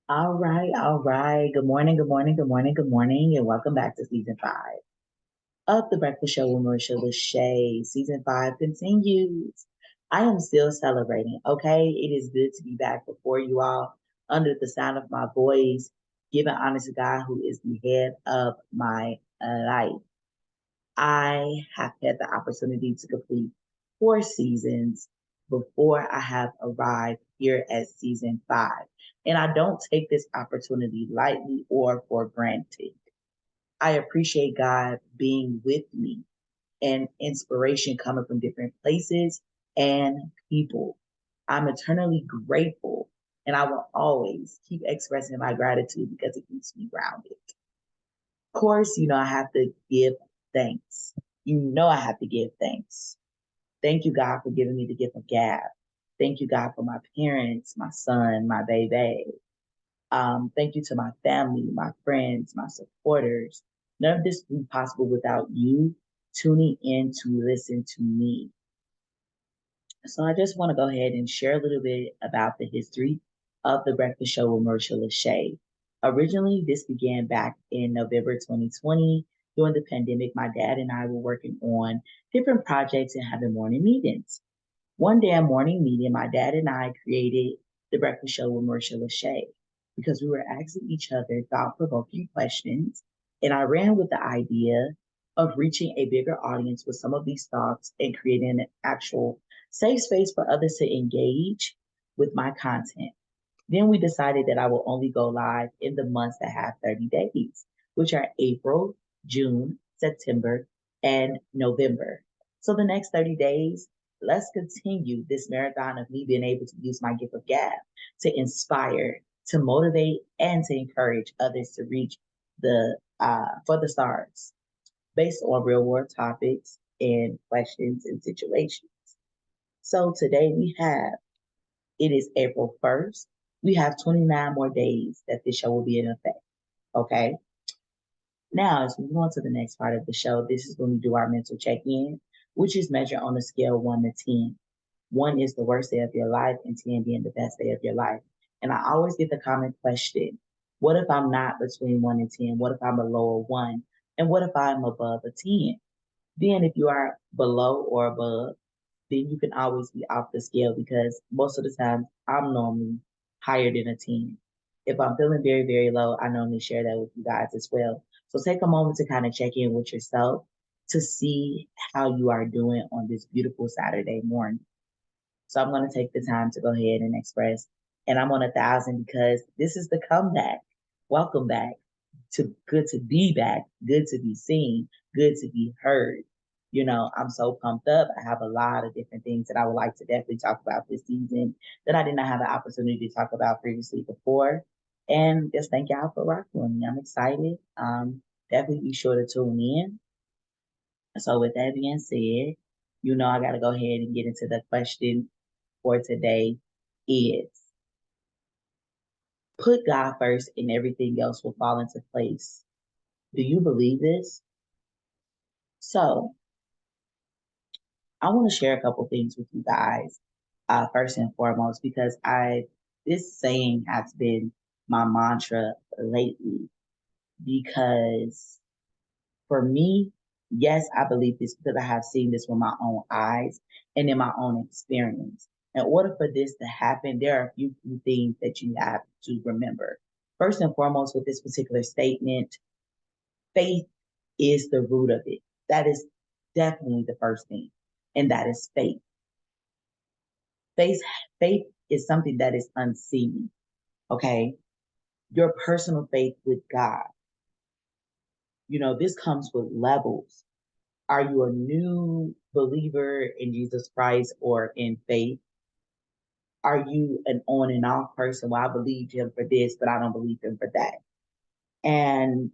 All right, all right. Good morning, good morning, good morning, good morning, and welcome back to season 5 of The Breakfast Show with Marisha LaShay. Season 5 continues. I am still celebrating, okay? It is good to be back before you all under the sound of my voice, giving honor to God who is the head of my life. I have had the opportunity to complete 4 seasons before I have arrived here at season 5. And I don't take this opportunity lightly or for granted. I appreciate God being with me and inspiration coming from different places and people. I'm eternally grateful and I will always keep expressing my gratitude because it keeps me grounded. Of course, I have to give thanks. I have to give thanks. Thank you, God, for giving me the gift of gab. Thank you, God, for my parents, my son, my baby. Thank you to my family, my friends, my supporters. None of this would be possible without you tuning in to listen to me. So I just want to go ahead and share a little bit about the history of the Breakfast Show with Marisha LaShay. Originally, this began back in November 2020. During the pandemic, my dad and I were working on different projects and having morning meetings. One damn morning meeting, my dad and I created the Breakfast Show with Marisha LaShay because we were asking each other thought provoking questions. And I ran with the idea of reaching a bigger audience with some of these thoughts and creating an actual safe space for others to engage with my content. Then we decided that I will only go live in the months that have 30 days, which are April, June, September, and November. So the next 30 days, let's continue this marathon of me being able to use my gift of gab to inspire, to motivate, and to encourage others to reach the for the stars based on real world topics and questions and situations. So today it is April 1st. We have 29 more days that this show will be in effect. Okay. Now, as we move on to the next part of the show, this is when we do our mental check in, which is measured on a scale of 1 to 10. 1 is the worst day of your life, and 10 being the best day of your life. And I always get the common question, what if I'm not between 1 and 10? What if I'm below a 1? And what if I'm above a 10? Then, if you are below or above, then you can always be off the scale because most of the time I'm normally higher than a 10. If I'm feeling very, very low, I normally share that with you guys as well. So take a moment to kind of check in with yourself to see how you are doing on this beautiful Saturday morning. So I'm going to take the time to go ahead and express. And I'm on 1,000 because this is the comeback. Welcome back to good to be back, good to be seen, good to be heard. I'm so pumped up. I have a lot of different things that I would like to definitely talk about this season that I did not have the opportunity to talk about previously before. And just thank y'all for rocking with me. I'm excited. Definitely be sure to tune in. So with that being said, I got to go ahead and get into the question for today is put God first and everything else will fall into place. Do you believe this? So I want to share a couple things with you guys, first and foremost, because this saying has been my mantra lately. Because for me, yes, I believe this because I have seen this with my own eyes and in my own experience. In order for this to happen, there are a few things that you have to remember. First and foremost, with this particular statement, faith is the root of it. That is definitely the first thing, and that is faith. Faith, faith is something that is unseen. Okay, your personal faith with God. This comes with levels. Are you a new believer in Jesus Christ or in faith? Are you an on and off person? Well, I believed him for this, but I don't believe him for that. And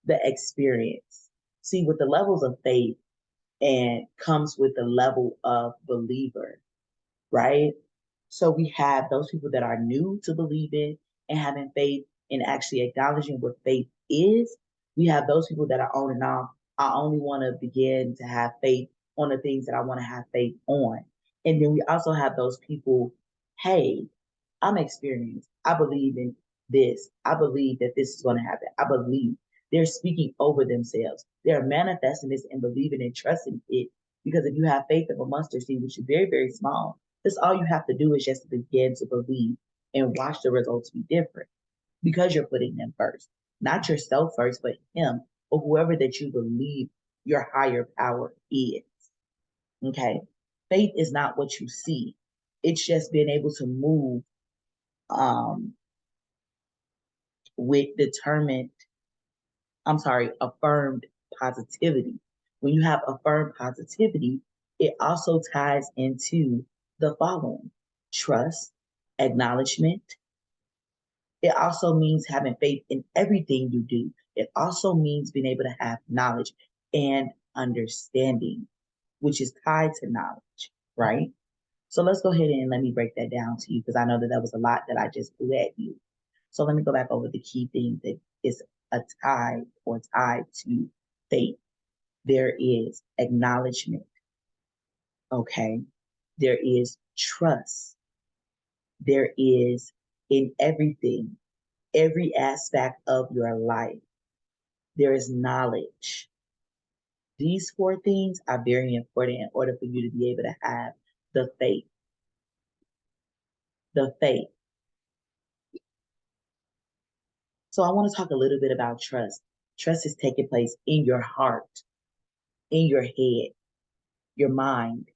the experience. See, with the levels of faith and comes with the level of believer, right? So we have those people that are new to believing and having faith and actually acknowledging what faith is. We have those people that are on and off. I only want to begin to have faith on the things that I want to have faith on. And then we also have those people, hey, I'm experienced. I believe in this. I believe that this is going to happen. I believe they're speaking over themselves. They're manifesting this and believing and trusting it. Because if you have faith of a mustard seed, which is very, very small, that's all you have to do is just begin to believe and watch the results be different because you're putting them first. Not yourself first, but Him or whoever that you believe your higher power is. Okay. Faith is not what you see. It's just being able to move um, with affirmed positivity. When you have affirmed positivity, it also ties into the following: trust, acknowledgement. It also means having faith in everything you do. It also means being able to have knowledge and understanding, which is tied to knowledge, right? So let's go ahead and let me break that down to you because I know that that was a lot that I just threw at you. So let me go back over the key things that is tied to faith. There is acknowledgement, okay? There is trust. There is in everything, every aspect of your life. There is knowledge. These four things are very important in order for you to be able to have the faith. The faith. So I want to talk a little bit about trust. Trust is taking place in your heart, in your head, your mind,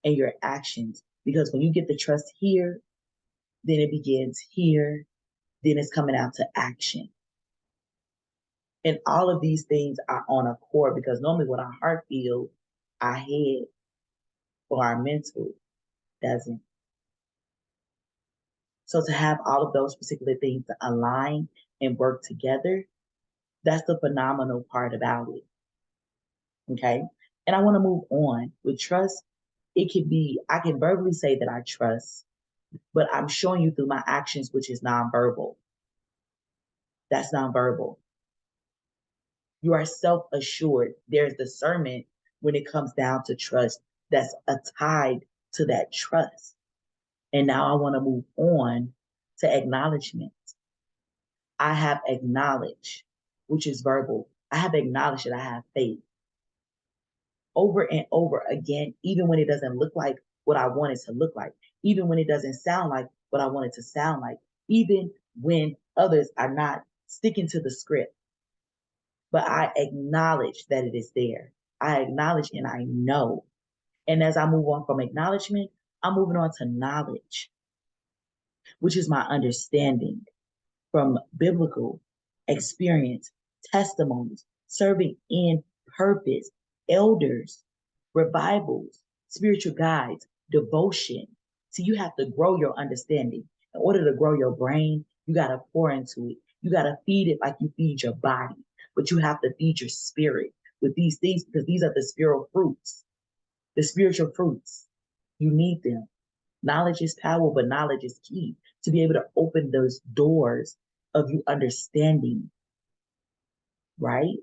and your actions. Because when you get the trust here, then it begins here, then it's coming out to action. And all of these things are on a core because normally what our heart feels, our head or our mental doesn't. So to have all of those particular things to align and work together, that's the phenomenal part about it. Okay. And I want to move on with trust. It could be, I can verbally say that I trust, but I'm showing you through my actions, which is nonverbal. That's nonverbal. You are self assured. There's discernment when it comes down to trust that's tied to that trust. And now I want to move on to acknowledgement. I have acknowledged, which is verbal. I have acknowledged that I have faith over and over again, even when it doesn't look like what I want it to look like, even when it doesn't sound like what I want it to sound like, even when others are not sticking to the script. But I acknowledge that it is there. I acknowledge and I know. And as I move on from acknowledgement, I'm moving on to knowledge, which is my understanding from biblical experience, testimonies, serving in purpose, elders, revivals, spiritual guides, devotion. So you have to grow your understanding. In order to grow your brain, you got to pour into it. You got to feed it like you feed your body, but you have to feed your spirit with these things because these are the spiritual fruits, the spiritual fruits. You need them. Knowledge is power, but knowledge is key to be able to open those doors of you understanding, right?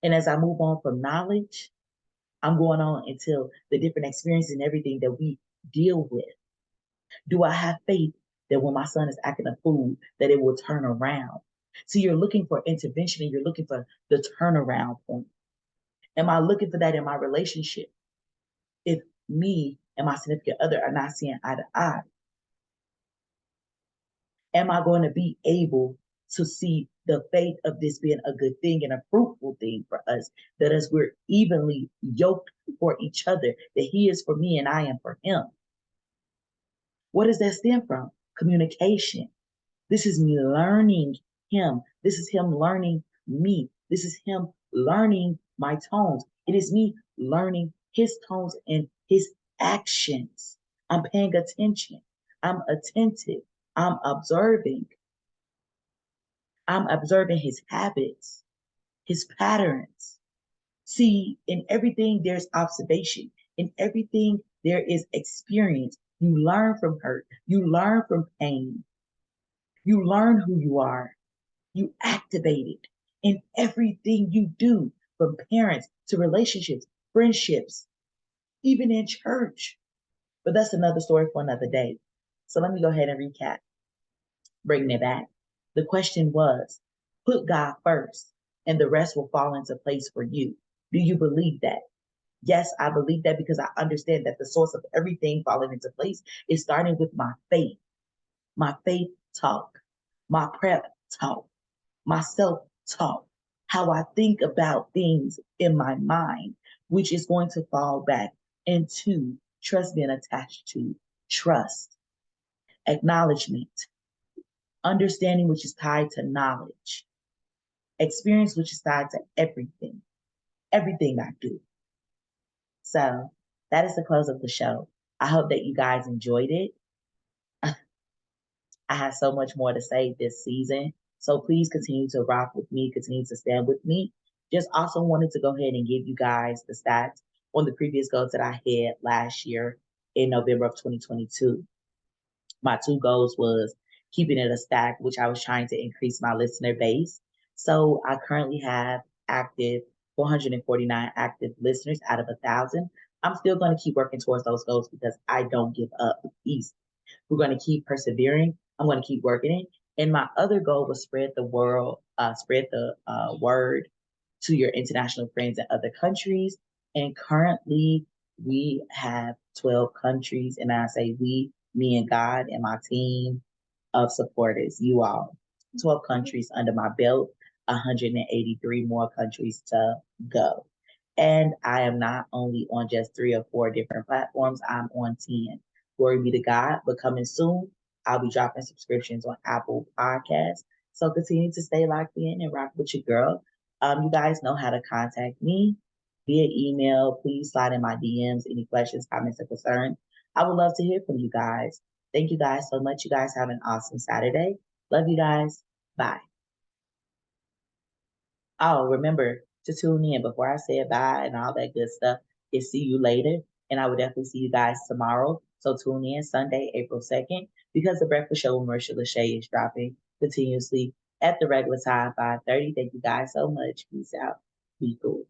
And as I move on from knowledge, I'm going on until the different experiences and everything that we deal with. Do I have faith that when my son is acting a fool, that it will turn around? So you're looking for intervention and you're looking for the turnaround point. Am I looking for that in my relationship? If me and my significant other are not seeing eye to eye, am I going to be able to see the faith of this being a good thing and a fruitful thing for us? That as we're evenly yoked for each other, that He is for me and I am for Him. What does that stem from? Communication. This is me learning Him. This is Him learning me. This is Him learning my tones. It is me learning His tones and His actions. I'm paying attention. I'm attentive. I'm observing. I'm observing His habits, His patterns. See, in everything there's observation. In everything there is experience. You learn from hurt. You learn from pain. You learn who you are. You activate it in everything you do, from parents to relationships, friendships, even in church. But that's another story for another day. So let me go ahead and recap, bringing it back. The question was, put God first and the rest will fall into place for you. Do you believe that? Yes, I believe that because I understand that the source of everything falling into place is starting with my faith talk, my prep talk, my self talk, how I think about things in my mind, which is going to fall back into trust being attached to trust, acknowledgement, understanding, which is tied to knowledge, experience, which is tied to everything I do. So that is the close of the show. I hope that you guys enjoyed it. I have so much more to say this season. So please continue to rock with me, continue to stand with me. Just also wanted to go ahead and give you guys the stats on the previous goals that I had last year in November of 2022. My two goals was keeping it a stack, which I was trying to increase my listener base. So I currently have active 449 active listeners out of 1,000. I'm still going to keep working towards those goals because I don't give up easy. We're going to keep persevering. I'm going to keep working it. And my other goal was spread the word to your international friends in other countries. And currently, we have 12 countries, and I say we, me and God and my team of supporters, you all. 12 countries under my belt, 183 more countries to go. And I am not only on just 3 or 4 different platforms, I'm on 10. Glory be to God. But coming soon, I'll be dropping subscriptions on Apple Podcasts. So continue to stay locked in and rock with your girl. You guys know how to contact me via email. Please slide in my DMs, any questions, comments, or concerns. I would love to hear from you guys. Thank you guys so much. You guys have an awesome Saturday. Love you guys. Bye. Oh, remember to tune in before I say bye and all that good stuff. Is see you later. And I will definitely see you guys tomorrow. So tune in Sunday, April 2nd, because the Breakfast Show with Marisha LaShay is dropping continuously at the regular time, 5:30. Thank you guys so much. Peace out. Be cool.